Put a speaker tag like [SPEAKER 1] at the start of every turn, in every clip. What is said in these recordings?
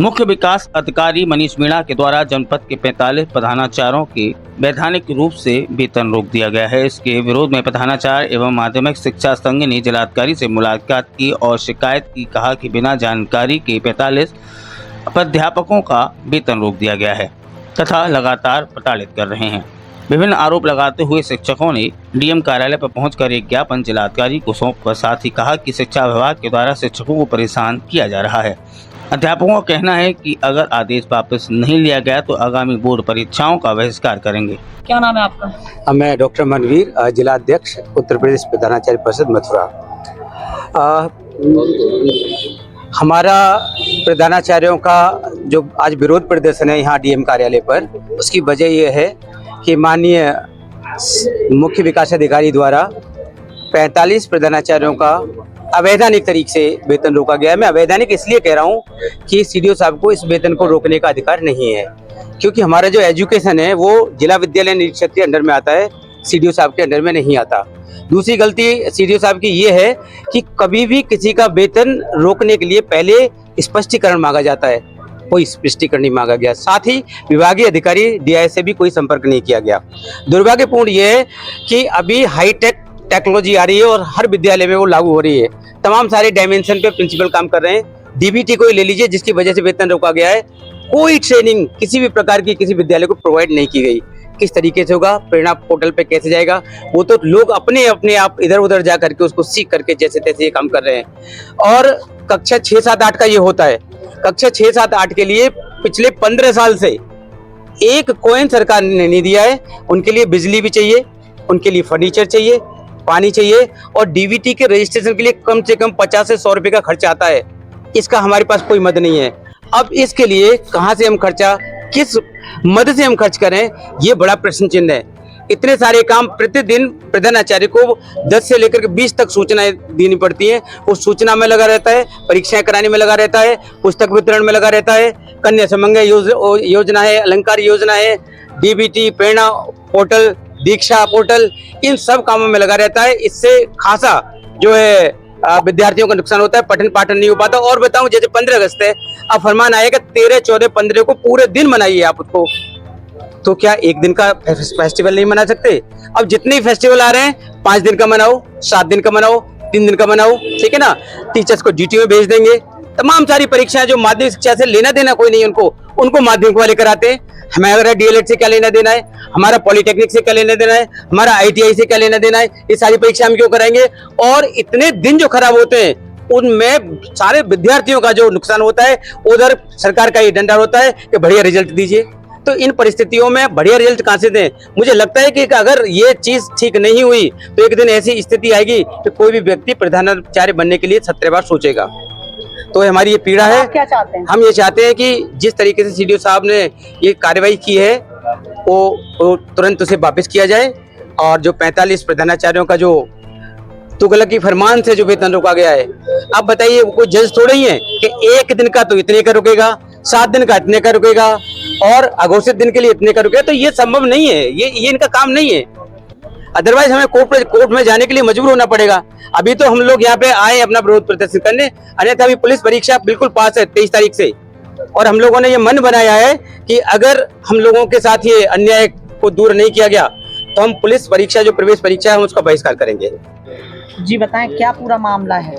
[SPEAKER 1] मुख्य विकास अधिकारी मनीष मीणा के द्वारा जनपद के 45 प्रधानाचार्यों के वैधानिक रूप से वेतन रोक दिया गया है। इसके विरोध में प्रधानाचार्य एवं माध्यमिक शिक्षा संघ ने जिलाधिकारी से मुलाकात की और शिकायत की। कहा कि बिना जानकारी के 45 प्राध्यापकों का वेतन रोक दिया गया है तथा लगातार प्रताड़ित कर रहे हैं। विभिन्न आरोप लगाते हुए शिक्षकों ने डीएम कार्यालय पर पहुंचकर एक ज्ञापन जिलाधिकारी को सौंपकर साथ ही कहा कि शिक्षा विभाग के द्वारा शिक्षकों को परेशान किया जा रहा है। अध्यापकों का कहना है कि अगर आदेश वापस नहीं लिया गया तो आगामी बोर्ड परीक्षाओं का बहिष्कार करेंगे।
[SPEAKER 2] क्या नाम है आपका?
[SPEAKER 3] मैं डॉक्टर मनवीर, जिला अध्यक्ष उत्तर प्रदेश प्रधानाचार्य परिषद मथुरा। हमारा प्रधानाचार्यों का जो आज विरोध प्रदर्शन है यहाँ डीएम कार्यालय पर, उसकी वजह यह है कि माननीय मुख्य विकास अधिकारी द्वारा 45 प्रधानाचार्यों का अवैधानिक तरीके से वेतन रोका गया है। मैं अवैधानिक इसलिए कह रहा हूँ कि सीडीओ साहब को इस वेतन को रोकने का अधिकार नहीं है, क्योंकि हमारा जो एजुकेशन है वो जिला विद्यालय निरीक्षक के अंडर में आता है, सीडीओ साहब के अंडर में नहीं आता। दूसरी गलती सीडीओ साहब की ये है कि कभी भी किसी का वेतन रोकने के लिए पहले स्पष्टीकरण मांगा जाता है, कोई स्पष्टीकरण नहीं मांगा गया। साथ ही विभागीय अधिकारी डीआई से भी कोई संपर्क नहीं किया गया। दुर्भाग्यपूर्ण ये है कि अभी हाईटेक टेक्नोलॉजी आ रही है और हर विद्यालय में वो लागू हो रही है। तमाम सारे डायमेंशन पे प्रिंसिपल काम कर रहे हैं। डीबीटी को ही ले लीजिए, जिसकी वजह से वेतन रोका गया है। कोई ट्रेनिंग किसी भी प्रकार की किसी विद्यालय को प्रोवाइड नहीं की गई। किस तरीके से होगा, प्रेरणा पोर्टल पे कैसे जाएगा, वो तो लोग अपने आप इधर उधर जा करके उसको सीख करके जैसे तैसे ये काम कर रहे हैं। और कक्षा 6, 7, 8 का ये होता है। कक्षा 6, 7, 8 के लिए पिछले 15 साल से एक कॉइन सरकार ने नहीं दिया है। उनके लिए बिजली भी चाहिए, उनके लिए फर्नीचर चाहिए, पानी चाहिए और डीबीटी के रजिस्ट्रेशन के लिए कम से कम 50 से 100 रुपए का खर्चा आता है। इसका हमारे पास कोई मद नहीं है। अब इसके लिए कहां से हम खर्चा, किस मद से हम खर्च करें, ये बड़ा प्रश्न चिन्ह है। इतने सारे काम प्रतिदिन प्रधानाचार्य को 10 से लेकर के 20 तक सूचनाएं देनी पड़ती हैं। उस सूचना में लगा रहता है, परीक्षाएं कराने में लगा रहता है, पुस्तक वितरण में लगा रहता है, कन्या समंगय योजना है, अलंकार योजना है, डीबीटी, प्रेरणा पोर्टल, दीक्षा पोर्टल, इन सब कामों में लगा रहता है। इससे खासा जो है विद्यार्थियों का नुकसान होता है, पठन पाठन नहीं हो पाता। और बताऊं, जैसे 15 अगस्त है, अब फरमान आएगा 13, 14, 15 को पूरे दिन मनाइए आप उसको, तो क्या एक दिन का फेस्टिवल नहीं मना सकते? अब जितने फेस्टिवल आ रहे हैं 5 दिन का मनाओ, 7 दिन का मनाओ, 3 दिन का मनाओ, ठीक है ना। टीचर्स को ड्यूटी में भेज देंगे। तमाम सारी परीक्षाएं जो माध्यमिक शिक्षा से लेना देना कोई नहीं, उनको माध्यमिक वाले कराते हैं। हमारा डीएलएड से क्या लेना देना है, हमारा पॉलिटेक्निक से क्या लेना देना है, हमारा आईटीआई से क्या लेना देना है, ये सारी परीक्षा हम क्यों कराएंगे? और इतने दिन जो खराब होते हैं उनमें सारे विद्यार्थियों का जो नुकसान होता है, उधर सरकार का ये डंडा होता है कि बढ़िया रिजल्ट दीजिए। तो इन परिस्थितियों में बढ़िया रिजल्ट कहां से दें? मुझे लगता है कि अगर ये चीज ठीक नहीं हुई तो एक दिन ऐसी स्थिति आएगी कि कोई भी व्यक्ति प्रधानाचार्य बनने के लिए 17 बार सोचेगा। तो हमारी ये पीड़ा है।
[SPEAKER 2] क्या चाहते हैं? हम
[SPEAKER 3] ये चाहते हैं कि जिस तरीके से सीडीओ साहब ने ये कार्रवाई की है वो तुरंत उसे वापस किया जाए। और जो 45 प्रधानाचार्यों का जो तुगलकी फरमान से जो वेतन रोका गया है, अब बताइए, कोई जज थोड़े ही है कि एक दिन का तो इतने का रुकेगा, 7 दिन का इतने का रुकेगा और अघोषित दिन के लिए इतने का रुकेगा। तो ये संभव नहीं है, ये इनका काम नहीं है। अदरवाइज हमें कोर्ट में जाने के लिए मजबूर होना पड़ेगा। अभी तो हम लोग यहाँ पे आए अपना विरोध प्रदर्शन करने, अन्यथा अभी पुलिस परीक्षा बिल्कुल पास है 23 तारीख से। और हम लोगों ने ये मन बनाया है कि अगर हम लोगों के साथ ये अन्याय को दूर नहीं किया गया तो हम पुलिस परीक्षा, जो प्रवेश परीक्षा है, उसका बहिष्कार करेंगे।
[SPEAKER 2] जी बताएं, क्या पूरा मामला है?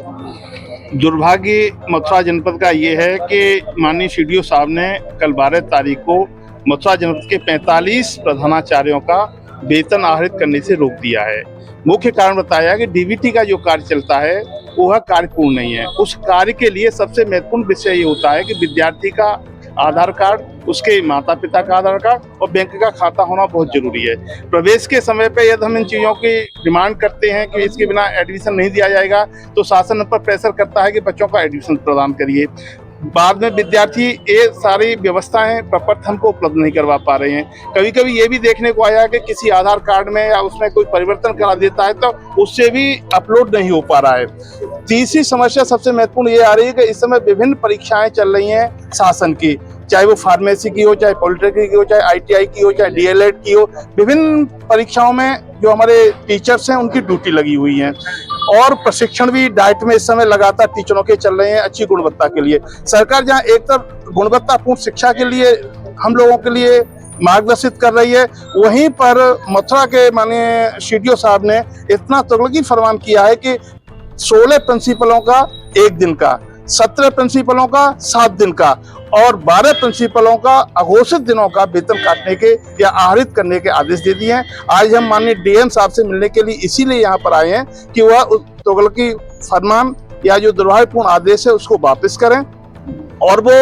[SPEAKER 4] दुर्भाग्य मथुरा जनपद का ये है कि माननीय सीडीओ साहब ने कल 12 तारीख को मथुरा जनपद के 45 प्रधानाचार्यों का वेतन आहरित करने से रोक दिया है। मुख्य कारण बताया कि डीबीटी का जो कार्य चलता है वह कार्य पूर्ण नहीं है। उस कार्य के लिए सबसे महत्वपूर्ण विषय ये होता है कि विद्यार्थी का आधार कार्ड, उसके माता पिता का आधार कार्ड और बैंक का खाता होना बहुत जरूरी है। प्रवेश के समय पे यदि हम इन चीज़ों की डिमांड करते हैं कि इसके बिना एडमिशन नहीं दिया जाएगा तो शासन पर प्रेशर करता है कि बच्चों का एडमिशन प्रदान करिए। बाद में विद्यार्थी ये सारी व्यवस्थाएं प्रपत्र हमको उपलब्ध नहीं करवा पा रहे हैं। कभी कभी ये भी देखने को आया कि किसी आधार कार्ड में या उसमें कोई परिवर्तन करा देता है तो उससे भी अपलोड नहीं हो पा रहा है। तीसरी समस्या सबसे महत्वपूर्ण ये आ रही है कि इस समय विभिन्न परीक्षाएं चल रही हैं शासन की, चाहे वो फार्मेसी की हो, चाहे पॉलिटेक्निक की हो, चाहे ITI की हो, चाहे DLED की हो। विभिन्न परीक्षाओं में जो हमारे टीचर्स हैं उनकी ड्यूटी लगी हुई है और प्रशिक्षण भी डाइट में इस समय लगातार टीचरों के चल रहे हैं अच्छी गुणवत्ता के लिए। सरकार जहाँ एक तरफ गुणवत्तापूर्ण शिक्षा के लिए हम लोगों के लिए मार्गदर्शित कर रही है, वहीं पर मथुरा के माननीय CDO साहब ने इतना तुगलकी फरमान किया है कि 16 प्रिंसिपलों का 1 दिन का, 17 प्रिंसिपलों का 7 दिन का और 12 प्रिंसिपलों का अघोषित दिनों का वेतन काटने के या आहरित करने के आदेश दे दिए हैं। आज हम माननीय DM साहब से मिलने के लिए इसीलिए यहाँ पर आए हैं कि वह तुगलकी फरमान या जो दुर्भाग्यपूर्ण आदेश है उसको वापस करें और वो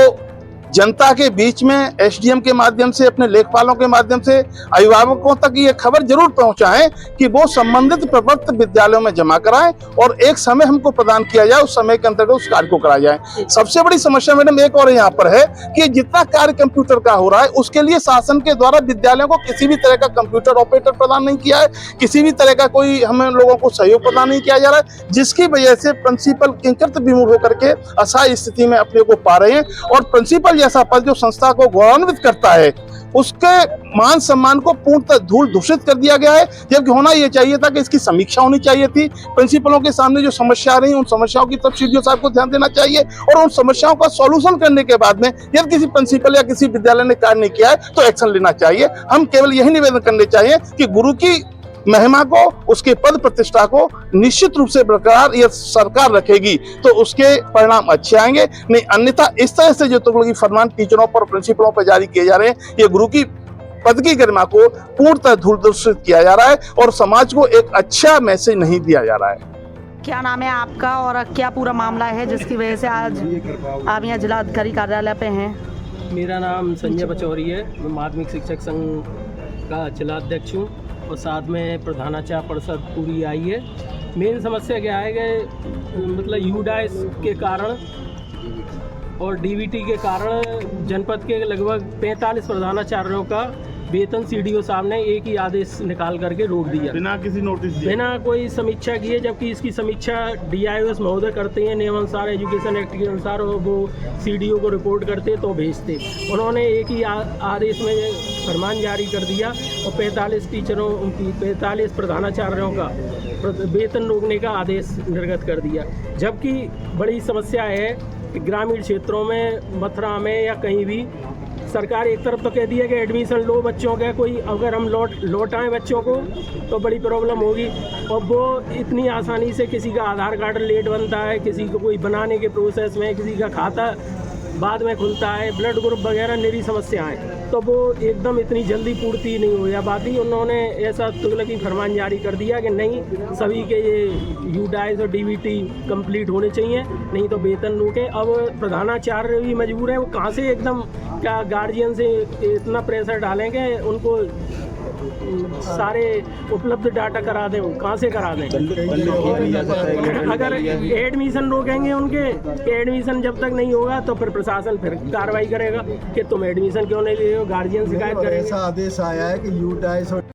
[SPEAKER 4] जनता के बीच में SDM के माध्यम से, अपने लेखपालों के माध्यम से अभिभावकों तक ये खबर जरूर पहुंचाएं कि वो संबंधित प्रपत्र विद्यालयों में जमा कराएं और एक समय हमको प्रदान किया जाए, उस समय के अंतर्गत उस कार्य को कराया जाए। सबसे बड़ी समस्या मैडम एक और यहाँ पर है कि जितना कार्य कंप्यूटर का हो रहा है उसके लिए शासन के द्वारा विद्यालयों को किसी भी तरह का कंप्यूटर ऑपरेटर प्रदान नहीं किया है, किसी भी तरह का कोई हमें लोगों को सहयोग प्रदान नहीं किया जा रहा है, जिसकी वजह से प्रिंसिपल किंकृत विमूढ़ होकर के असहाय स्थिति में अपने को पा रहे हैं। और प्रिंसिपल जैसा पद जो संस्था को गौरवान्वित करता है उसके मान सम्मान को पूर्णतः धूल दूषित कर दिया गया है, जबकि होना यह चाहिए था कि इसकी समीक्षा होनी चाहिए थी। प्रिंसिपलों के सामने जो समस्या आ रही है उन समस्याओं की तरफ CDO साहब को ध्यान देना चाहिए और उन समस्याओं का सॉल्यूशन करने के बाद में यदि किसी प्रिंसिपल या किसी विद्यालय ने कार्य नहीं किया है तो एक्शन लेना चाहिए। हम केवल यही निवेदन करने चाहिए कि गुरु की महिमा को, उसके पद प्रतिष्ठा को निश्चित रूप से बरकरार यह सरकार रखेगी तो उसके परिणाम अच्छे आएंगे, नहीं अन्यथा इस तरह से जो तुगलकी फरमान टीचरों पर, प्रिंसिपलों पर जारी किए जा रहे हैं, ये गुरु की पद की गरिमा को पूर्णतः धूल दूषित किया जा रहा है और समाज को एक अच्छा मैसेज नहीं दिया जा रहा है।
[SPEAKER 2] क्या नाम है आपका और क्या पूरा मामला है जिसकी वजह से आज आप यहाँ जिला अधिकारी कार्यालय पे हैं?
[SPEAKER 5] मेरा नाम संजय पचौरी है, मैं माध्यमिक शिक्षक संघ का जिला अध्यक्ष हूँ और साथ में प्रधानाचार्य परिषद पूरी आई है। मेन समस्या क्या है कि मतलब यूडाइस के कारण और DVT के कारण जनपद के लगभग 45 प्रधानाचार्यों का वेतन CDO साहब ने एक ही आदेश निकाल करके रोक दिया,
[SPEAKER 4] बिना किसी नोटिस दिए,
[SPEAKER 5] बिना कोई समीक्षा किए, जबकि इसकी समीक्षा DIOS महोदय करते हैं नियमानुसार, एजुकेशन एक्ट के अनुसार, और वो CDO को रिपोर्ट करते तो भेजते। उन्होंने एक ही आदेश में फरमान जारी कर दिया और 45 टीचरों, 45 प्रधानाचार्यों का वेतन रोकने का आदेश निर्गत कर दिया। जबकि बड़ी समस्या है कि ग्रामीण क्षेत्रों में, मथुरा में या कहीं भी सरकार एक तरफ तो कहती है कि एडमिशन लो बच्चों का, कोई अगर हम लौटाएं बच्चों को तो बड़ी प्रॉब्लम होगी, और वो इतनी आसानी से किसी का आधार कार्ड लेट बनता है, किसी को कोई बनाने के प्रोसेस में, किसी का खाता बाद में खुलता है, ब्लड ग्रुप वगैरह निरी समस्याएं, तो वो एकदम इतनी जल्दी पूर्ति नहीं हो पाती। उन्होंने ऐसा तुगलकी फरमान जारी कर दिया कि नहीं, सभी के ये यूडाइस और DVT कंप्लीट होने चाहिए, नहीं तो वेतन रोके। अब प्रधानाचार्य भी मजबूर है, वो कहाँ से एकदम क्या गार्जियन से इतना प्रेशर डालेंगे, उनको सारे उपलब्ध डाटा करा दें, कहाँ से करा दें? अगर एडमिशन रोकेंगे उनके, एडमिशन जब तक नहीं होगा तो फिर प्रशासन फिर कार्रवाई करेगा कि तुम एडमिशन क्यों नहीं ले रहे हो, गार्जियन शिकायत करेगा।
[SPEAKER 6] ऐसा आदेश आया है कि यूडाइस और